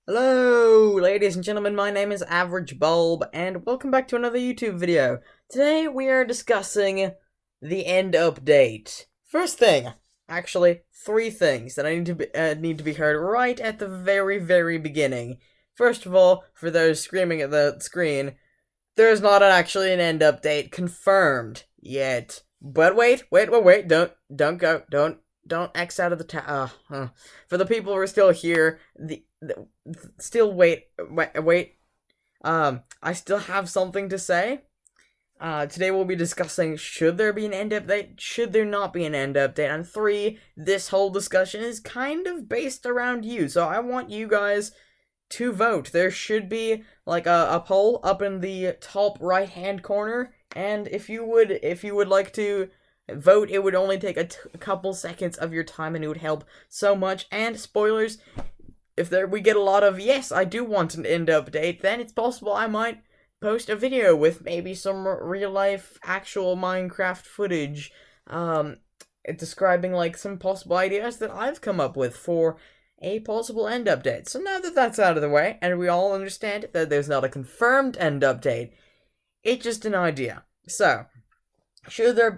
Hello, ladies and gentlemen, my name is Average Bulb, and welcome back to another YouTube video. Today we are discussing the end update. First thing, actually, three things that I need to be heard right at the very beginning. First of all, for those screaming at the screen, there's not actually an end update confirmed yet. But wait, don't go, don't X out of the For the people who are still here, still wait. I still have something to say. Today we'll be discussing should there be an end update, should there not be an end update, and three, this whole discussion is kind of based around you, so I want you guys to vote. There should be like a poll up in the top right hand corner, and if you would like to vote, it would only take a couple seconds of your time and it would help so much. And spoilers, if we get a lot of yes, I do want an end update, then it's possible I might post a video with maybe some real life actual Minecraft footage describing like some possible ideas that I've come up with for a possible end update. So now that that's out of the way and we all understand that there's not a confirmed end update, it's just an idea. So should there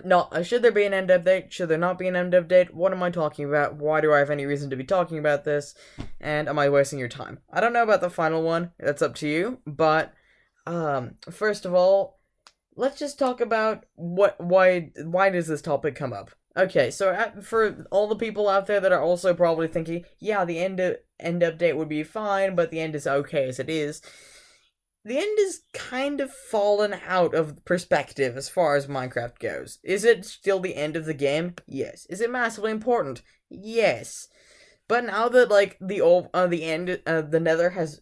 be an end update? Should there not be an end update? What am I talking about? Why do I have any reason to be talking about this? And am I wasting your time? I don't know about the final one. That's up to you. But first of all, let's just talk about why does this topic come up? Okay, so for all the people out there that are also probably thinking, yeah, the end update would be fine, but the end is okay as it is. The end is kind of fallen out of perspective as far as Minecraft goes. Is it still the end of the game? Yes. Is it massively important? Yes. But now that like the Nether has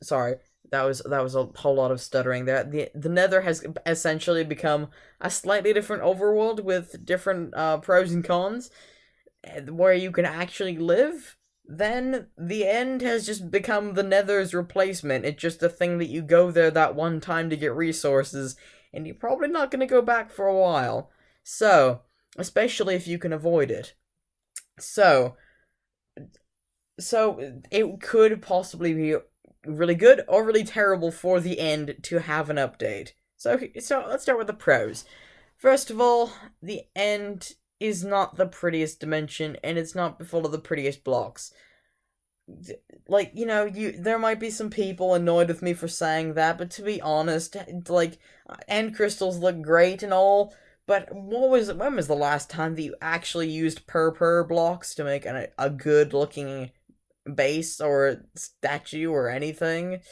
that was a whole lot of stuttering there. The Nether has essentially become a slightly different overworld with different pros and cons, where you can actually live. Then the end has just become the Nether's replacement. It's just a thing that you go there that one time to get resources, and you're probably not going to go back for a while. So, especially if you can avoid it. So it could possibly be really good or really terrible for the end to have an update. So let's start with the pros. First of all, the end is not the prettiest dimension, and it's not full of the prettiest blocks. Like, there might be some people annoyed with me for saying that, but to be honest, like, end crystals look great and all, but when was the last time that you actually used purpur blocks to make a good looking base or statue or anything?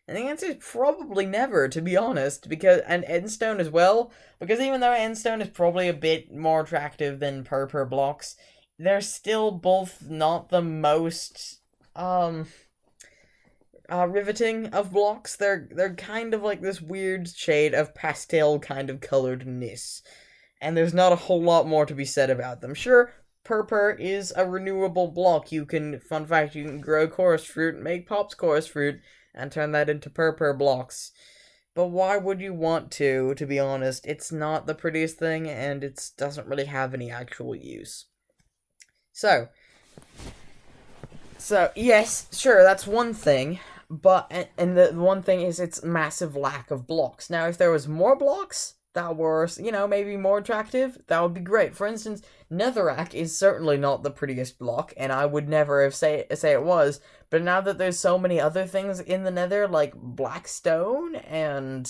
And the answer is probably never, to be honest, and endstone as well, because even though endstone is probably a bit more attractive than purpur blocks, they're still both not the most, riveting of blocks. They're kind of like this weird shade of pastel kind of coloredness, and there's not a whole lot more to be said about them. Sure, purpur is a renewable block. Fun fact, you can grow chorus fruit, make pops chorus fruit, and turn that into purpur blocks. But why would you want to be honest? It's not the prettiest thing, and it doesn't really have any actual use. So yes, sure, that's one thing, but, and the one thing is its massive lack of blocks. Now, if there was more blocks that were, maybe more attractive, that would be great. For instance, netherrack is certainly not the prettiest block, and I would never say it was, but now that there's so many other things in the nether, like blackstone and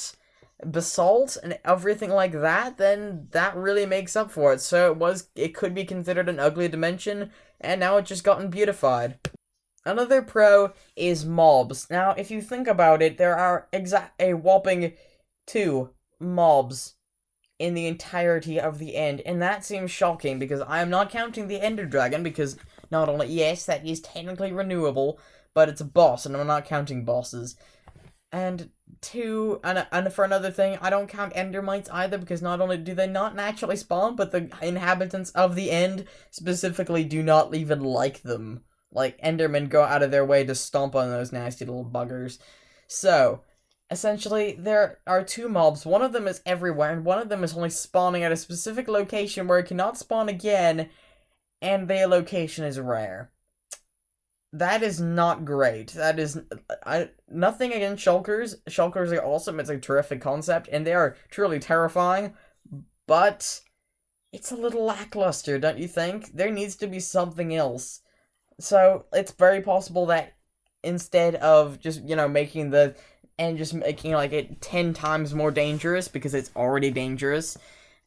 basalt and everything like that, then that really makes up for it. So it could be considered an ugly dimension, and now it's just gotten beautified. Another pro is mobs. Now, if you think about it, there are a whopping 2 mobs in the entirety of the end, and that seems shocking because I am not counting the Ender Dragon, because not only, yes, that is technically renewable, but it's a boss, and I'm not counting bosses. And for another thing, I don't count Endermites either, because not only do they not naturally spawn, but the inhabitants of the end specifically do not even like them. Like, Endermen go out of their way to stomp on those nasty little buggers. So, essentially, there are 2 mobs. One of them is everywhere, and one of them is only spawning at a specific location where it cannot spawn again, and their location is rare. that is not great. That is, nothing against shulkers. Shulkers are awesome. It's a terrific concept, and they are truly terrifying. But it's a little lackluster, don't you think? There needs to be something else. So it's very possible that instead of just, making the and just making like it 10 times more dangerous because it's already dangerous,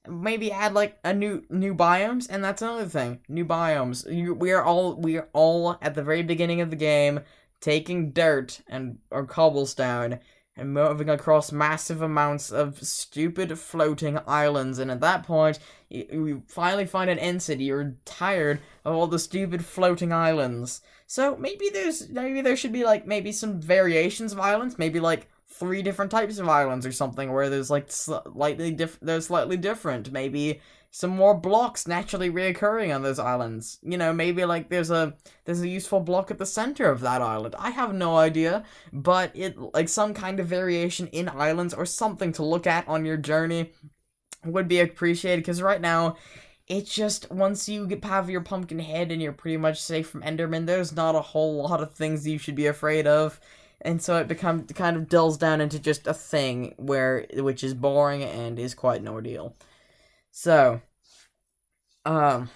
maybe add like a new biomes. And that's another thing, new biomes. We are all at the very beginning of the game taking dirt and or cobblestone and moving across massive amounts of stupid floating islands, and at that point you finally find an end city. You're tired of all the stupid floating islands. So maybe there should be like maybe some variations of islands, maybe like 3 different types of islands or something, where there's like they're slightly different. Maybe some more blocks naturally reoccurring on those islands. Maybe like there's a useful block at the center of that island. I have no idea, but it like some kind of variation in islands or something to look at on your journey would be appreciated, because right now it's just, once you have your pumpkin head and you're pretty much safe from Endermen, there's not a whole lot of things you should be afraid of. And so it kind of dulls down into just a thing which is boring and is quite an ordeal. So, but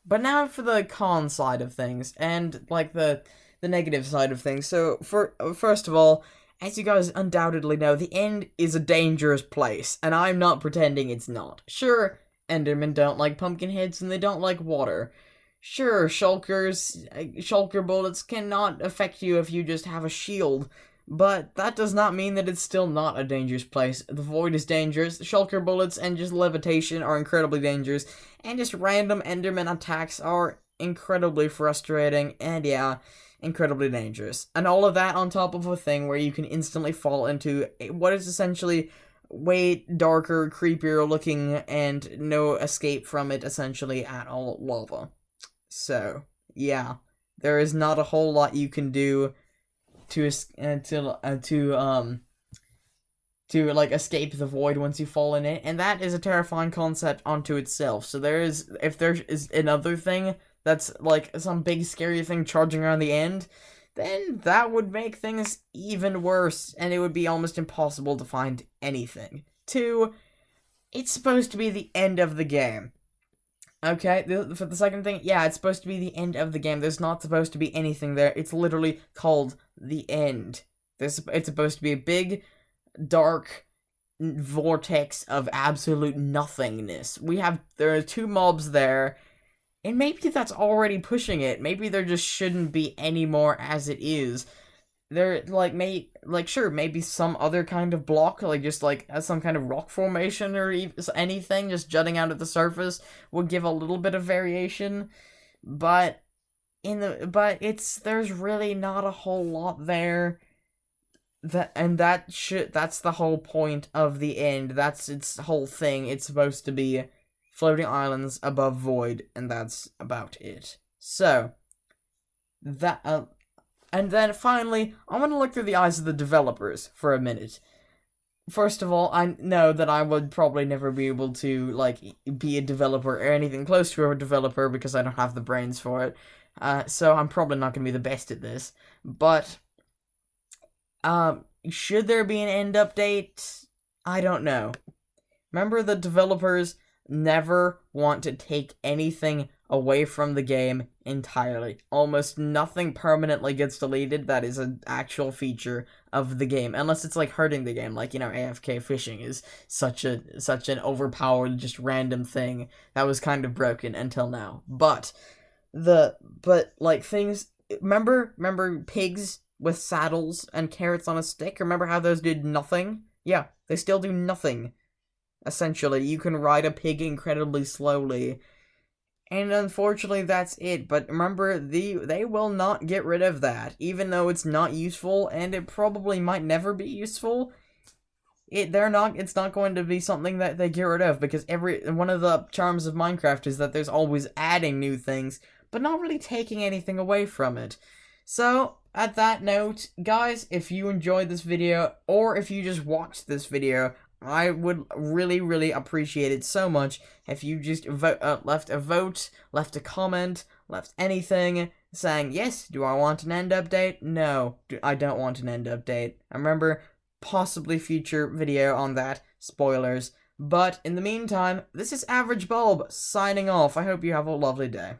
now for the con side of things, and like the negative side of things. So first of all, as you guys undoubtedly know, the end is a dangerous place, and I'm not pretending it's not. Sure, Endermen don't like pumpkin heads and they don't like water. Sure, shulker bullets cannot affect you if you just have a shield, but that does not mean that it's still not a dangerous place. The void is dangerous, shulker bullets and just levitation are incredibly dangerous, and just random Enderman attacks are incredibly frustrating, and yeah, incredibly dangerous. And all of that on top of a thing where you can instantly fall into what is essentially way darker, creepier looking, and no escape from it essentially at all lava. So, yeah, there is not a whole lot you can do to like escape the void once you fall in it, and that is a terrifying concept onto itself. So if there is another thing that's like some big scary thing charging around the end, then that would make things even worse, and it would be almost impossible to find anything. 2, it's supposed to be the end of the game. Okay, for the second thing, yeah, it's supposed to be the end of the game. There's not supposed to be anything there. It's literally called the end. It's supposed to be a big, dark vortex of absolute nothingness. There are 2 mobs there, and maybe that's already pushing it. Maybe there just shouldn't be any more as it is. There, sure, maybe some other kind of block, like just like some kind of rock formation or anything just jutting out at the surface would give a little bit of variation, but there's really not a whole lot there. That's the whole point of the end. That's its whole thing. It's supposed to be floating islands above void, and that's about it. So, and then finally, I want to look through the eyes of the developers for a minute. First of all, I know that I would probably never be able to, like, be a developer or anything close to a developer because I don't have the brains for it. So I'm probably not going to be the best at this. But, should there be an end update? I don't know. Remember, the developers never want to take anything away from the game entirely. Almost nothing permanently gets deleted that is an actual feature of the game, unless it's like hurting the game, like, AFK fishing is such an overpowered, just random thing that was kind of broken until now. But things, remember pigs with saddles and carrots on a stick? Remember how those did nothing? Yeah, they still do nothing. Essentially, you can ride a pig incredibly slowly, and unfortunately that's it. But remember, they will not get rid of that, even though it's not useful, and it probably might never be useful. It's not going to be something that they get rid of, because one of the charms of Minecraft is that there's always adding new things, but not really taking anything away from it. So, at that note, guys, if you enjoyed this video, or if you just watched this video, I would really, really appreciate it so much if you just left a vote, left a comment, left anything, saying, yes, do I want an end update? No, I don't want an end update. I remember possibly future video on that, spoilers. But in the meantime, this is Average Bulb signing off. I hope you have a lovely day.